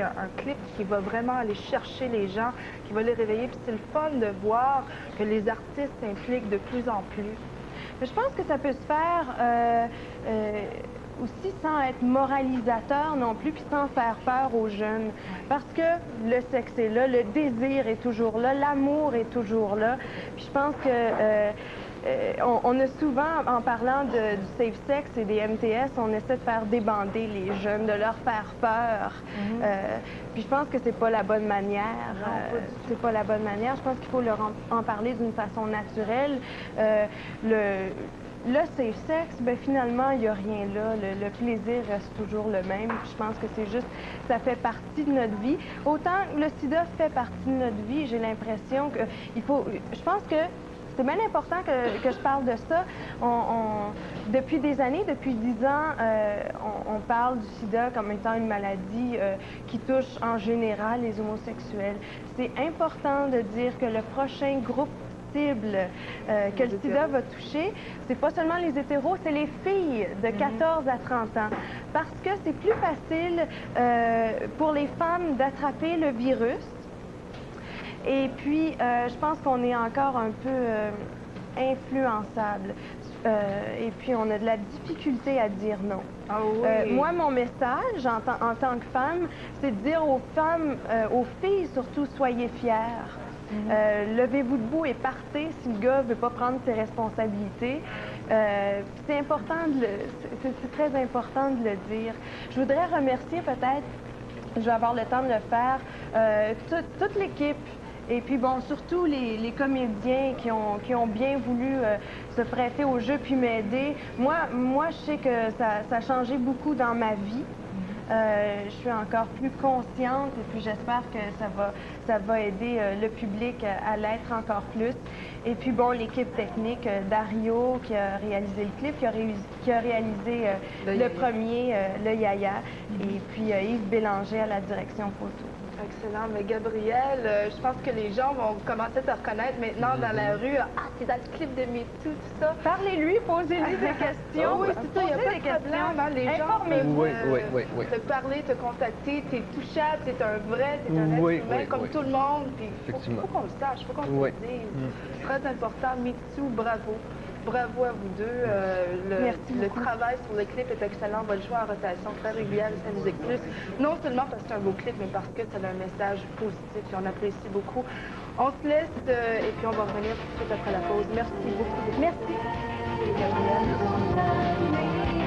Un clip qui va vraiment aller chercher les gens, qui va les réveiller. Puis c'est le fun de voir que les artistes s'impliquent de plus en plus. Mais je pense que ça peut se faire aussi sans être moralisateur non plus, puis sans faire peur aux jeunes. Parce que le sexe est là, le désir est toujours là, l'amour est toujours là. Puis je pense que on a souvent, en parlant du safe sex et des MTS, on essaie de faire débander les jeunes, de leur faire peur. Puis je pense que c'est pas la bonne manière. C'est pas la bonne manière. Je pense qu'il faut leur en parler d'une façon naturelle. Le safe sex, ben finalement, il n'y a rien là. Le plaisir reste toujours le même. Puis je pense que c'est juste, ça fait partie de notre vie. Autant le sida fait partie de notre vie, j'ai l'impression que il faut. Je pense que c'est bien important que je parle de ça. Depuis des années, depuis 10 ans, on parle du sida comme étant une maladie qui touche en général les homosexuels. C'est important de dire que le prochain groupe cible que le sida va toucher, c'est pas seulement les hétéros, c'est les filles de 14 à 30 ans. Parce que c'est plus facile pour les femmes d'attraper le virus. Et puis, je pense qu'on est encore un peu influençable. Et puis, on a de la difficulté à dire non. Ah oui. Moi, mon message en tant que femme, c'est de dire aux femmes, aux filles surtout, soyez fières. Levez-vous debout et partez si le gars ne veut pas prendre ses responsabilités. C'est important, c'est très important de le dire. Je voudrais remercier peut-être, je vais avoir le temps de le faire, toute l'équipe. Et puis, bon, surtout les comédiens qui ont bien voulu se prêter au jeu puis m'aider. Moi, je sais que ça a changé beaucoup dans ma vie. Je suis encore plus consciente et puis j'espère que ça va aider le public à l'être encore plus. Et puis, bon, l'équipe technique, Dario qui a réalisé le clip, qui a réalisé le premier, le Yaya, et puis Yves Bélanger à la direction photo. Excellent. Mais Gabrielle, je pense que les gens vont commencer à te reconnaître maintenant dans la rue. Ah, t'es dans le clip de MeToo, tout ça. Parlez-lui, posez-lui des questions. Oui, c'est ça, il n'y a pas de problème. Hein, les gens oui. te parler, te contacter. T'es touchable, t'es un vrai, t'es un être humain comme tout le monde. Il faut qu'on le sache, il faut qu'on te le dise. C'est très important. MeToo, bravo. Bravo à vous deux. Le travail sur le clip est excellent. On va le jouer en rotation très régulière à Musique Plus. Non seulement parce que c'est un beau clip, mais parce que ça a un message positif et on apprécie beaucoup. On se laisse et puis on va revenir tout de suite après la pause. Merci beaucoup. Merci. Gabrielle.